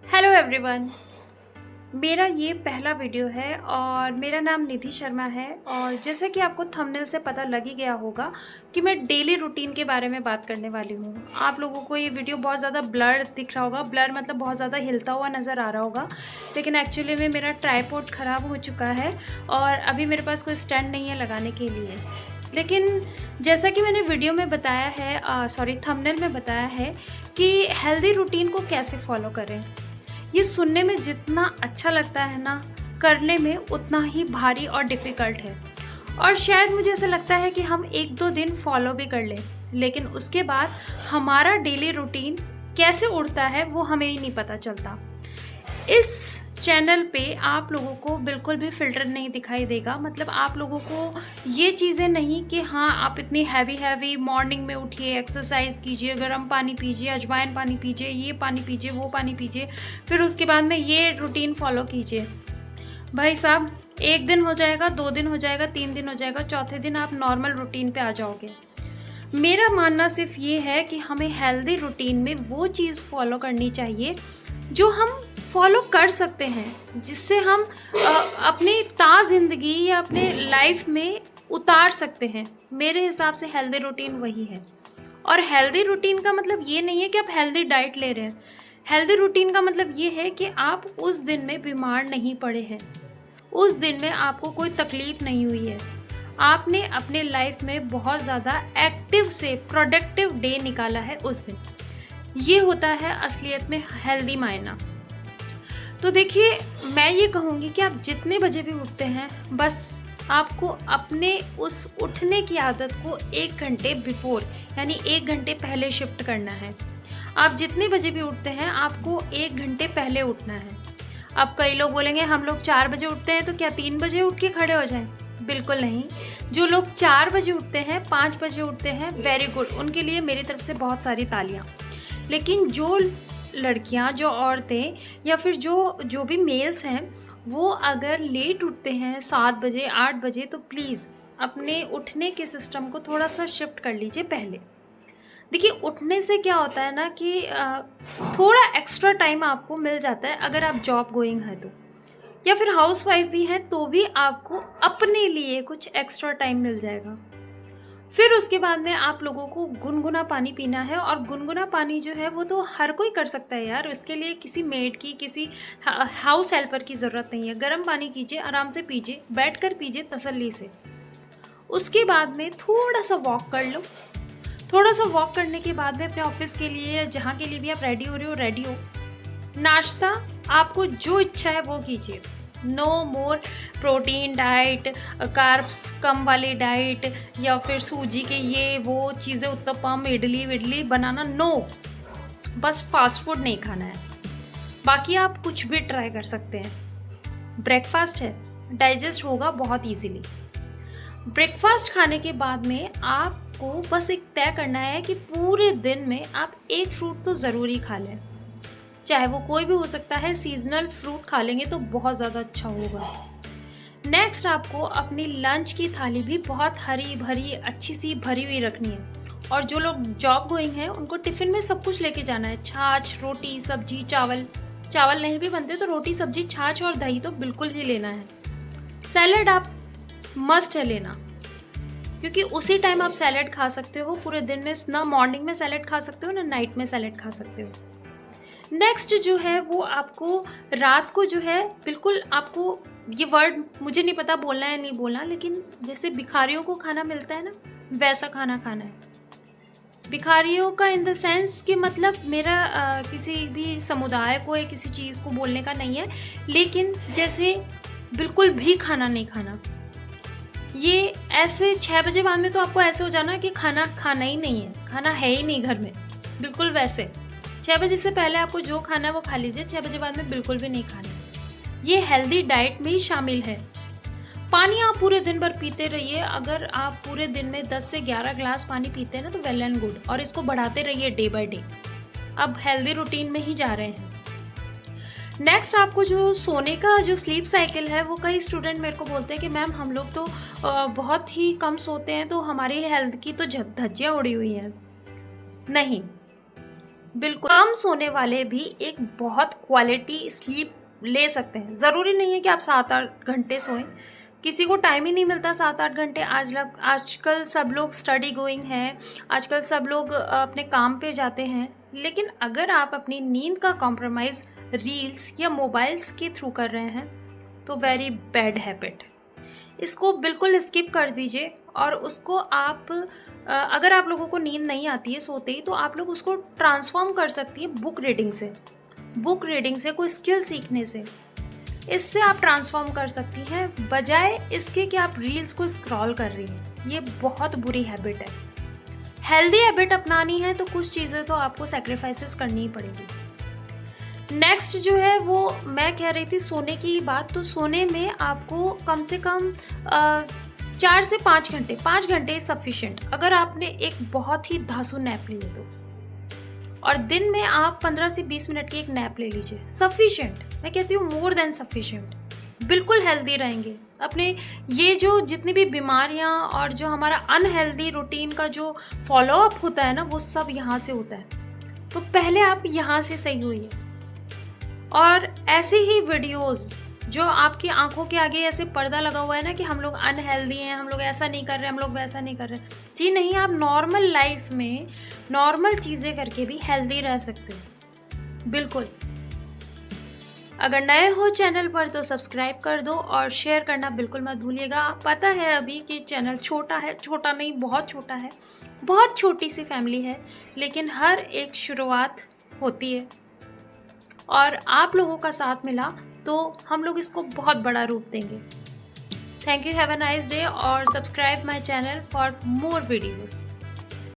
Hello everyone. मेरा ये पहला वीडियो है और मेरा नाम निधि शर्मा है। और जैसे कि आपको थंबनेल से पता लग ही गया होगा कि मैं डेली रूटीन के बारे में बात करने वाली हूँ। आप लोगों को ये वीडियो बहुत ज़्यादा ब्लर दिख रहा होगा, ब्लर मतलब बहुत ज़्यादा हिलता हुआ नज़र आ रहा होगा, लेकिन एक्चुअली में मेरा ट्राइपॉड ख़राब हो चुका है और अभी मेरे पास कोई स्टैंड नहीं है लगाने के लिए। लेकिन जैसा कि मैंने वीडियो में बताया है, थंबनेल में बताया है कि हेल्दी रूटीन को कैसे फॉलो करें। ये सुनने में जितना अच्छा लगता है ना, करने में उतना ही भारी और डिफ़िकल्ट है। और शायद मुझे ऐसा लगता है कि हम 1-2 दिन फॉलो भी कर लें, लेकिन उसके बाद हमारा डेली रूटीन कैसे उड़ता है वो हमें ही नहीं पता चलता। इस चैनल पे आप लोगों को बिल्कुल भी फ़िल्टर नहीं दिखाई देगा। मतलब आप लोगों को ये चीज़ें नहीं कि हाँ, आप इतनी हैवी मॉर्निंग में उठिए, एक्सरसाइज़ कीजिए, गर्म पानी पीजिए, अजवाइन पानी पीजिए, ये पानी पीजिए, वो पानी पीजिए, फिर उसके बाद में ये रूटीन फ़ॉलो कीजिए। भाई साहब, 1 दिन हो जाएगा, 2 दिन हो जाएगा, 3 दिन हो जाएगा, चौथे दिन आप नॉर्मल रूटीन पे आ जाओगे। मेरा मानना सिर्फ़ ये है कि हमें हेल्दी रूटीन में वो चीज़ फ़ॉलो करनी चाहिए जो हम फॉलो कर सकते हैं, जिससे हम अपनी ज़िंदगी या अपने लाइफ में उतार सकते हैं। मेरे हिसाब से हेल्दी रूटीन वही है। और हेल्दी रूटीन का मतलब ये नहीं है कि आप हेल्दी डाइट ले रहे हैं। हेल्दी रूटीन का मतलब ये है कि आप उस दिन में बीमार नहीं पड़े हैं, उस दिन में आपको कोई तकलीफ़ नहीं हुई है, आपने अपने लाइफ में बहुत ज़्यादा एक्टिव से प्रोडक्टिव डे निकाला है उस दिन। ये होता है असलियत में हेल्दी मायना। तो देखिए, मैं ये कहूँगी कि आप जितने बजे भी उठते हैं, बस आपको अपने उस उठने की आदत को 1 घंटे बिफ़ोर, यानी 1 घंटे पहले शिफ्ट करना है। आप जितने बजे भी उठते हैं, आपको 1 घंटे पहले उठना है। अब कई लोग बोलेंगे हम लोग 4 बजे उठते हैं तो क्या 3 बजे उठ के खड़े हो जाएँ? बिल्कुल नहीं। जो लोग 4 बजे उठते हैं, 5 बजे उठते हैं, वेरी गुड, उनके लिए मेरी तरफ से बहुत सारी तालियाँ। लेकिन जो लड़कियां, जो औरतें या फिर जो भी मेल्स हैं, वो अगर लेट उठते हैं 7 बजे 8 बजे, तो प्लीज़ अपने उठने के सिस्टम को थोड़ा सा शिफ्ट कर लीजिए पहले। देखिए, उठने से क्या होता है ना कि थोड़ा एक्स्ट्रा टाइम आपको मिल जाता है अगर आप जॉब गोइंग है तो, या फिर हाउसवाइफ भी हैं तो भी आपको अपने लिए कुछ एक्स्ट्रा टाइम मिल जाएगा। फिर उसके बाद में आप लोगों को गुनगुना पानी पीना है। और गुनगुना पानी जो है वो तो हर कोई कर सकता है यार, इसके लिए किसी मेड की, किसी हाउस हेल्पर की ज़रूरत नहीं है। गर्म पानी कीजिए, आराम से पीजिए, बैठकर पीजिए तसल्ली से। उसके बाद में थोड़ा सा वॉक कर लो। थोड़ा सा वॉक करने के बाद में अपने ऑफिस के लिए या जहाँ के लिए भी आप रेडी हो रहे हो, रेडी हो। नाश्ता आपको जो इच्छा है वो कीजिए। No more protein diet, carbs कम वाली डाइट, या फिर सूजी के ये वो चीज़ें, उत्तपम, इडली विडली बनाना, नो। बस फास्ट फूड नहीं खाना है, बाकी आप कुछ भी ट्राई कर सकते हैं। ब्रेकफास्ट है, डाइजेस्ट होगा बहुत इजीली। ब्रेकफास्ट खाने के बाद में आपको बस एक तय करना है कि पूरे दिन में आप एक फ्रूट तो ज़रूर ही खा लें, चाहे वो कोई भी हो सकता है। सीजनल फ्रूट खा लेंगे तो बहुत ज़्यादा अच्छा होगा। नेक्स्ट, आपको अपनी लंच की थाली भी बहुत हरी भरी, अच्छी सी भरी हुई रखनी है। और जो लोग जॉब गोइंग हैं, उनको टिफ़िन में सब कुछ लेके जाना है। छाछ, रोटी, सब्जी, चावल। चावल नहीं भी बनते तो रोटी, सब्जी, छाछ और दही तो बिल्कुल ही लेना है। सैलड आप मस्ट है लेना, क्योंकि उसी टाइम आप सैलड खा सकते हो पूरे दिन में। ना मॉर्निंग में सैलड खा सकते हो, ना नाइट में सैलड खा सकते हो। नेक्स्ट जो है वो आपको रात को जो है, बिल्कुल आपको, ये वर्ड मुझे नहीं पता बोलना है नहीं बोलना, लेकिन जैसे भिखारियों को खाना मिलता है ना, वैसा खाना खाना है। भिखारियों का इन द सेंस कि मतलब मेरा किसी भी समुदाय को या किसी चीज़ को बोलने का नहीं है, लेकिन जैसे बिल्कुल भी खाना नहीं खाना। ये ऐसे 6 बजे बाद में तो आपको ऐसे हो जाना कि खाना खाना ही नहीं है, खाना है ही नहीं घर में, बिल्कुल वैसे। 6 बजे से पहले आपको जो खाना है वो खा लीजिए, 6 बजे बाद में बिल्कुल भी नहीं खाना। ये हेल्दी डाइट में ही शामिल है। पानी आप पूरे दिन भर पीते रहिए। अगर आप पूरे दिन में 10 से 11 ग्लास पानी पीते हैं ना तो वेल एंड गुड, और इसको बढ़ाते रहिए डे बाय डे। अब हेल्दी रूटीन में ही जा रहे हैं। नेक्स्ट, आपको जो सोने का जो स्लीप साइकिल है, वो कई स्टूडेंट मेरे को बोलते हैं कि मैम हम लोग तो बहुत ही कम सोते हैं, तो हमारी हेल्थ की तो धज्जियाँ उड़ी हुई हैं। नहीं, बिल्कुल, कम सोने वाले भी एक बहुत क्वालिटी स्लीप ले सकते हैं। ज़रूरी नहीं है कि आप 7-8 घंटे सोएँ। किसी को टाइम ही नहीं मिलता 7-8 घंटे। आजकल सब लोग स्टडी गोइंग हैं, आजकल सब लोग अपने काम पे जाते हैं। लेकिन अगर आप अपनी नींद का कॉम्प्रोमाइज़ रील्स या मोबाइल्स के थ्रू कर रहे हैं, तो वेरी बैड हैबिट। इसको बिल्कुल स्किप कर दीजिए और उसको आप अगर आप लोगों को नींद नहीं आती है सोते ही, तो आप लोग उसको ट्रांसफ़ॉर्म कर सकती है बुक रीडिंग से। बुक रीडिंग से, कोई स्किल सीखने से, इससे आप ट्रांसफ़ॉर्म कर सकती हैं, बजाय इसके कि आप रील्स को स्क्रॉल कर रही हैं। ये बहुत बुरी हैबिट है। हेल्दी हैबिट अपनानी है तो कुछ चीज़ें तो आपको सैक्रिफाइसेस करनी ही पड़ेगी। नेक्स्ट जो है वो मैं कह रही थी सोने की बात, तो सोने में आपको कम से कम 4 से 5 घंटे, 5 घंटे सफिशिएंट, अगर आपने एक बहुत ही धांसू नैप ली है तो। और दिन में आप 15 से 20 मिनट की एक नैप ले लीजिए, सफिशिएंट। मैं कहती हूँ मोर देन सफिशिएंट। बिल्कुल हेल्दी रहेंगे। अपने ये जो जितनी भी बीमारियाँ और जो हमारा अनहेल्दी रूटीन का जो फॉलोअप होता है ना, वो सब यहाँ से होता है। तो पहले आप यहाँ से सही होइए। और ऐसे ही वीडियोस जो आपकी आंखों के आगे ऐसे पर्दा लगा हुआ है ना कि हम लोग अनहेल्दी हैं, हम लोग ऐसा नहीं कर रहे, हम लोग वैसा नहीं कर रहे। जी नहीं, आप नॉर्मल लाइफ में नॉर्मल चीज़ें करके भी हेल्दी रह सकते हो। बिल्कुल। अगर नए हो चैनल पर तो सब्सक्राइब कर दो और शेयर करना बिल्कुल मत भूलिएगा। पता है अभी कि चैनल छोटा है, छोटा नहीं बहुत छोटा है, बहुत छोटी सी फैमिली है, लेकिन हर एक शुरुआत होती है और आप लोगों का साथ मिला तो हम लोग इसको बहुत बड़ा रूप देंगे। Thank you, have a nice day और subscribe my channel for more videos.